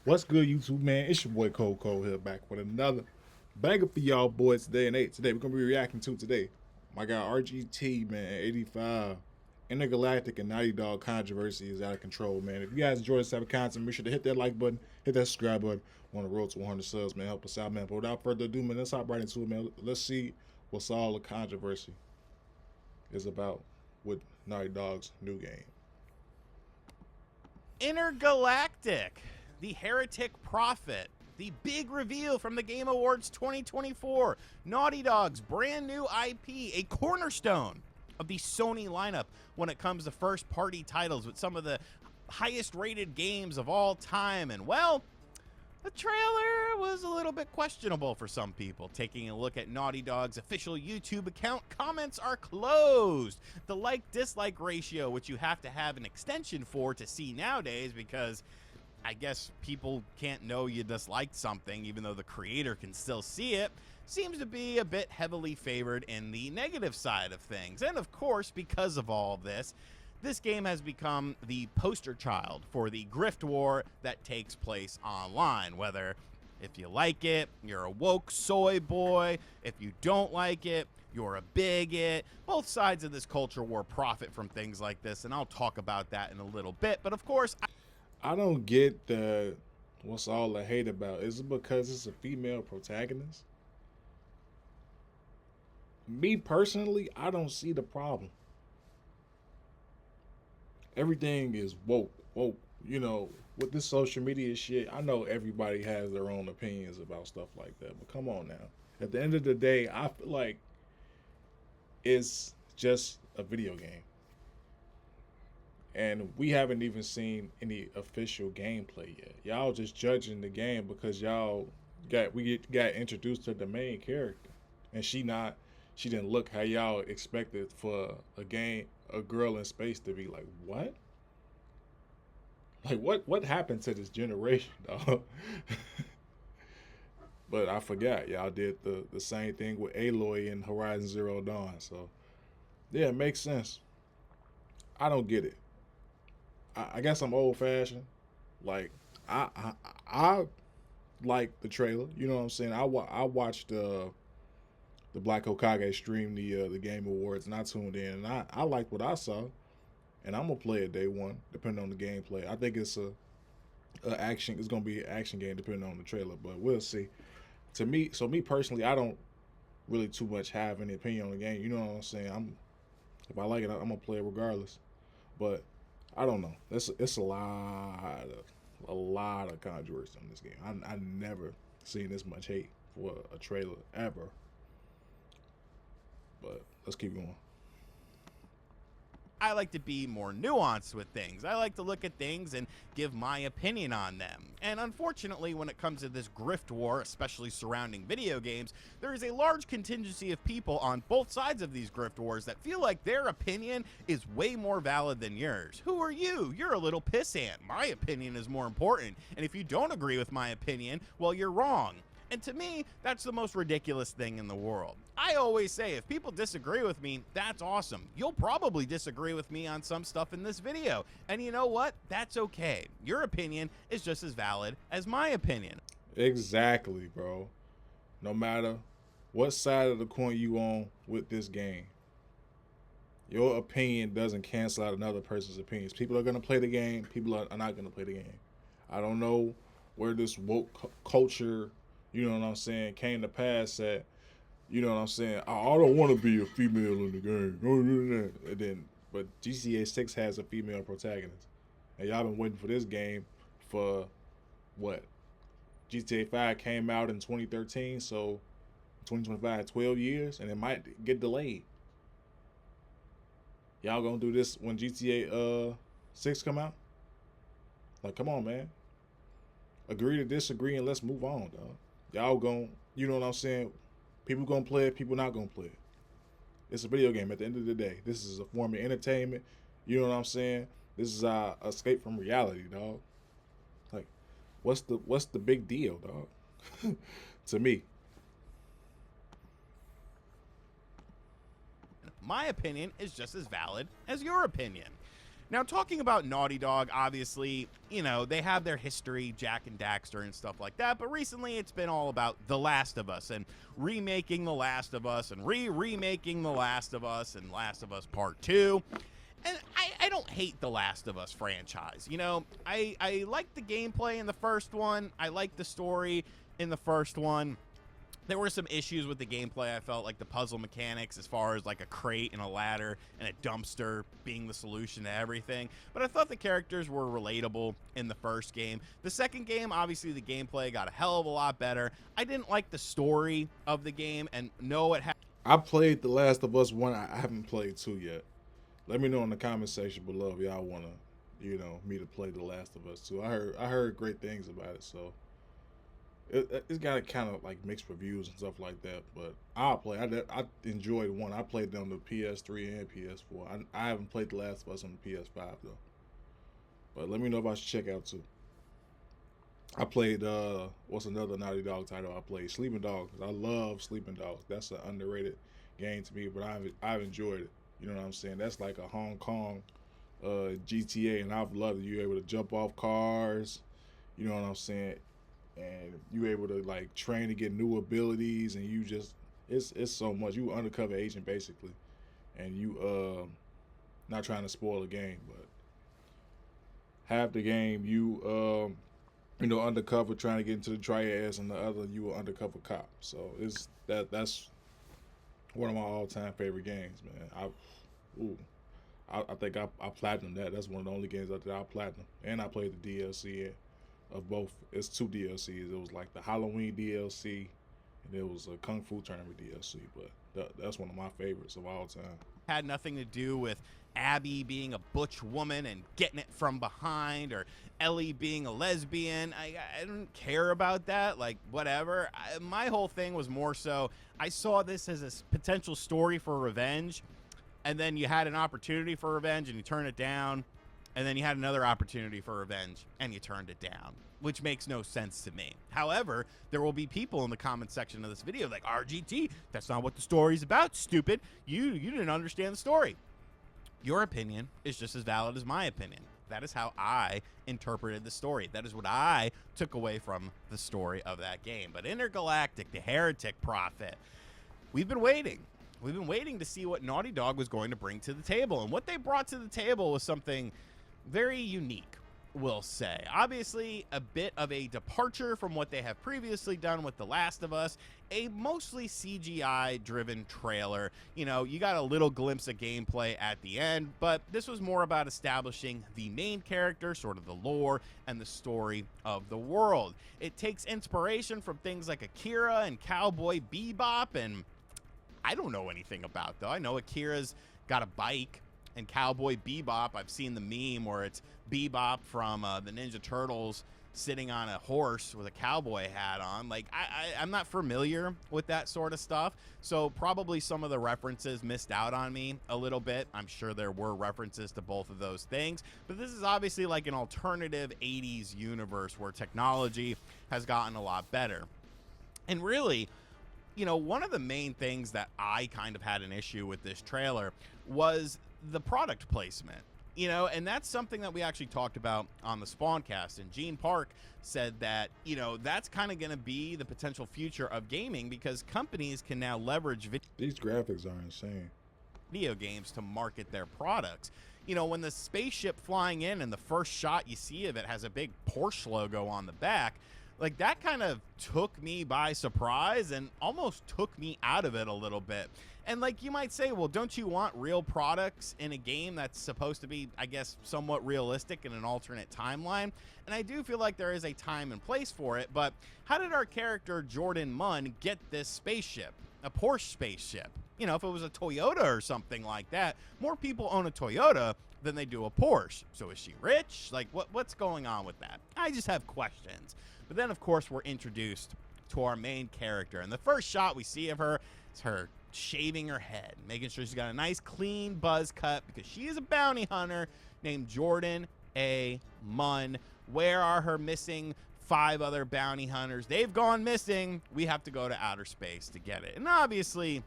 What's good, YouTube, man? It's your boy Cole here, back with another banger for y'all boys today. Today we're gonna be reacting to my guy RGT, man, 85. Intergalactic and Naughty Dog controversy is out of control, man. If you guys enjoy this type of content, make sure to hit that like button, hit that subscribe button. We're on the road to 100 subs, man. Help us out, man. But without further ado, man, let's hop right into it, man. Let's see what's all the controversy is about with Naughty Dog's new game. Intergalactic, the heretic prophet, the big reveal from the Game Awards 2024, Naughty Dog's brand new IP, a cornerstone of the Sony lineup when it comes to first party titles with some of the highest rated games of all time. And well, the trailer was a little bit questionable for some people. Taking a look at Naughty Dog's official YouTube account, comments are closed. The like-dislike ratio, which you have to have an extension for to see nowadays, because I guess people can't know you disliked something even though the creator can still see it, seems to be a bit heavily favored in the negative side of things. And of course, because of all of this game has become the poster child for the grift war that takes place online. Whether if you like it, you're a woke soy boy. If you don't like it, you're a bigot. Both sides of this culture war profit from things like this, and I'll talk about that in a little bit. But of course, I don't get what's all the hate about. Is it because it's a female protagonist? Me personally, I don't see the problem. Everything is woke. You know, with this social media shit, I know everybody has their own opinions about stuff like that. But come on now. At the end of the day, I feel like it's just a video game. And we haven't even seen any official gameplay yet. Y'all just judging the game because we got introduced to the main character. And she didn't look how y'all expected for a girl in space to be like, what? Like what happened to this generation, dog? But I forgot y'all did the same thing with Aloy in Horizon Zero Dawn. So yeah, it makes sense. I don't get it. I guess I'm old fashioned. Like I like the trailer. You know what I'm saying? I watched the Black Hokage stream the Game Awards, and I tuned in, and I liked what I saw, and I'm gonna play it day one, depending on the gameplay. I think it's a action. It's gonna be an action game, depending on the trailer, but we'll see. Me personally, I don't really too much have any opinion on the game. You know what I'm saying? If I like it, I'm gonna play it regardless. But I don't know. It's a lot of controversy on this game. I never seen this much hate for a trailer ever. But let's keep going. I like to be more nuanced with things. I like to look at things and give my opinion on them. And unfortunately, when it comes to this grift war, especially surrounding video games, there is a large contingency of people on both sides of these grift wars that feel like their opinion is way more valid than yours. Who are you? You're a little pissant. My opinion is more important. And if you don't agree with my opinion, well, you're wrong. And to me, that's the most ridiculous thing in the world. I always say, if people disagree with me, that's awesome. You'll probably disagree with me on some stuff in this video. And you know what? That's okay. Your opinion is just as valid as my opinion. Exactly, bro. No matter what side of the coin you on with this game, your opinion doesn't cancel out another person's opinions. People are gonna play the game. People are not gonna play the game. I don't know where this woke culture, you know what I'm saying, came to pass at. You know what I'm saying? I don't want to be a female in the game. And then, but GTA 6 has a female protagonist, and y'all been waiting for this game for what? GTA 5 came out in 2013, so 2025, 12 years, and it might get delayed. Y'all gonna do this when GTA 6 come out? Like, come on, man. Agree to disagree and let's move on, dog. Y'all gon', you know what I'm saying? People gonna play it, people not gonna play it. It's a video game at the end of the day. This is a form of entertainment. You know what I'm saying? This is our escape from reality, dog. Like, what's the big deal, dog? To me. My opinion is just as valid as your opinion. Now, talking about Naughty Dog, obviously, you know, they have their history, Jack and Daxter and stuff like that, but recently it's been all about The Last of Us and remaking The Last of Us and remaking The Last of Us and Last of Us Part 2. And I don't hate the Last of Us franchise. You know, I like the gameplay in the first one. I like the story in the first one. There were some issues with the gameplay. I felt like the puzzle mechanics as far as like a crate and a ladder and a dumpster being the solution to everything. But I thought the characters were relatable in the first game. The second game, obviously the gameplay got a hell of a lot better. I didn't like the story of the game, and no, it had... I played The Last of Us 1. I haven't played 2 yet. Let me know in the comment section below if y'all want to, you know, me to play The Last of Us 2. I heard great things about it, so it's got kind of like mixed reviews and stuff like that. But I'll play. I enjoyed 1. I played it on the PS3 and PS4. I haven't played The Last of Us on the PS5 though. But let me know if I should check out 2. I played what's another Naughty Dog title I played? Sleeping Dogs. I love Sleeping Dogs. That's an underrated game to me, but I've enjoyed it. You know what I'm saying? That's like a Hong Kong GTA, and I've loved it. You're able to jump off cars, you know what I'm saying? And you're able to like train to get new abilities, and you just it's so much. You undercover agent basically, and you not trying to spoil the game, but half the game you know, undercover trying to get into the triads, and the other you were undercover cop. So that's one of my all-time favorite games, man. I think I platinumed that. That's one of the only games that I platinum. And I played the DLC of both. It's 2 DLCs. It was like the Halloween DLC, and it was a Kung Fu Tournament DLC. But that's one of my favorites of all time. Had nothing to do with Abby being a butch woman and getting it from behind, or Ellie being a lesbian. I don't care about that. Like, whatever. My whole thing was more so, I saw this as a potential story for revenge, and then you had an opportunity for revenge and you turned it down, and then you had another opportunity for revenge and you turned it down, which makes no sense to me. However, there will be people in the comment section of this video like, RGT, that's not what the story's about, stupid. You didn't understand the story. Your opinion is just as valid as my opinion. That is how I interpreted the story. That is what I took away from the story of that game. But Intergalactic, the Heretic Prophet, we've been waiting. We've been waiting to see what Naughty Dog was going to bring to the table. And what they brought to the table was something very unique, we'll say. Obviously, a bit of a departure from what they have previously done with The Last of Us, a mostly CGI-driven trailer. You know, you got a little glimpse of gameplay at the end, but this was more about establishing the main character, sort of the lore, and the story of the world. It takes inspiration from things like Akira and Cowboy Bebop, and I don't know anything about, though. I know Akira's got a bike, and Cowboy Bebop, I've seen the meme where it's Bebop from the Ninja Turtles sitting on a horse with a cowboy hat on. Like, I'm not familiar with that sort of stuff, so probably some of the references missed out on me a little bit. I'm sure there were references to both of those things, but this is obviously like an alternative 80s universe where technology has gotten a lot better. And really, you know, one of the main things that I kind of had an issue with this trailer was the product placement. You know, and that's something that we actually talked about on the Spawncast, and Gene Park said that, you know, that's kind of going to be the potential future of gaming, because companies can now leverage these graphics are insane. Video games to market their products. You know, when the spaceship flying in and the first shot you see of it has a big Porsche logo on the back, like, that kind of took me by surprise and almost took me out of it a little bit. And like, you might say, well, don't you want real products in a game that's supposed to be, I guess, somewhat realistic in an alternate timeline? And I do feel like there is a time and place for it, but how did our character Jordan Munn get this spaceship? A Porsche spaceship. You know, if it was a Toyota or something like that, more people own a Toyota than they do a Porsche. So is she rich? Like, what's going on with that? I just have questions. But then, of course, we're introduced to our main character, and the first shot we see of her is her shaving her head, making sure she's got a nice clean buzz cut, because she is a bounty hunter named Jordan A. Munn. Where are her missing 5 other bounty hunters? They've gone missing. We have to go to outer space to get it. And obviously,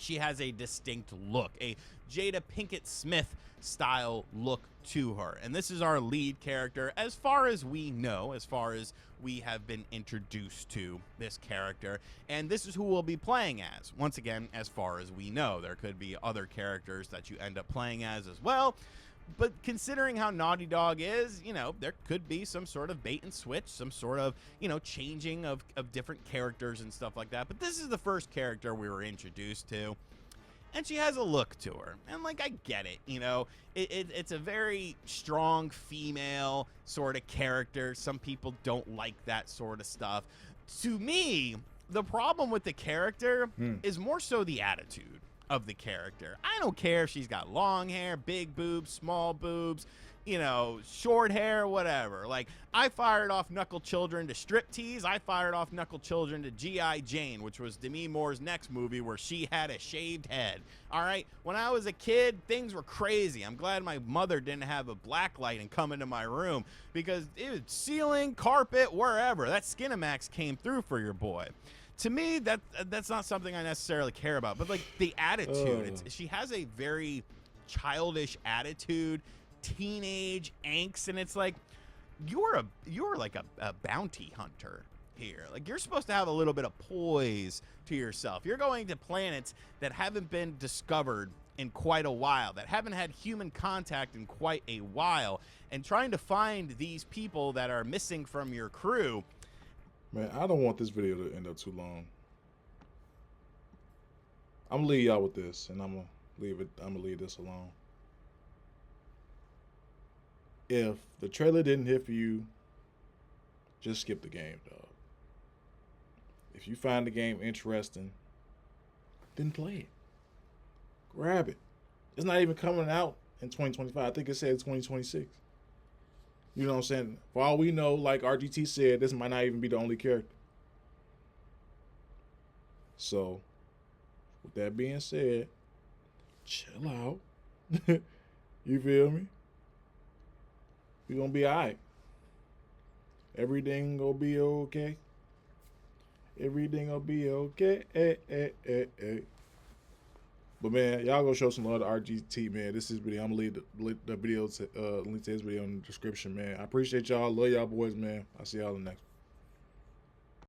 She has a distinct look, a Jada Pinkett Smith style look to her. And this is our lead character as far as we know, as far as we have been introduced to this character. And this is who we'll be playing as. Once again, as far as we know, there could be other characters that you end up playing as well. But considering how Naughty Dog is, you know, there could be some sort of bait and switch, some sort of, you know, changing of different characters and stuff like that. But this is the first character we were introduced to. And she has a look to her. And, like, I get it, you know. It's a very strong female sort of character. Some people don't like that sort of stuff. To me, the problem with the character is more so the attitude of the character. I don't care if she's got long hair, big boobs, small boobs, you know, short hair, whatever. Like, I fired off Knuckle Children to Striptease. I fired off Knuckle Children to G.I. Jane, which was Demi Moore's next movie where she had a shaved head. All right? When I was a kid, things were crazy. I'm glad my mother didn't have a black light and come into my room because it was ceiling, carpet, wherever. That Skinamax came through for your boy. To me, that's not something I necessarily care about. But, like, the attitude, she has a very childish attitude, teenage angst, and it's like, you're like a bounty hunter here. Like, you're supposed to have a little bit of poise to yourself. You're going to planets that haven't been discovered in quite a while, that haven't had human contact in quite a while, and trying to find these people that are missing from your crew. Man, I don't want this video to end up too long. I'm gonna leave y'all with this, and I'm gonna leave this alone. If the trailer didn't hit for you, just skip the game, dog. If you find the game interesting, then play it. Grab it. It's not even coming out in 2025. I think it said 2026. You know what I'm saying? For all we know, like RGT said, this might not even be the only character. So, with that being said, chill out. You feel me? We gonna be alright. Everything gonna be okay. Everything gonna be okay. But man, y'all go show some love to RGT, man. This is video. I'm gonna leave the video link to his video in the description, man. I appreciate y'all. Love y'all boys, man. I'll see y'all in the next one.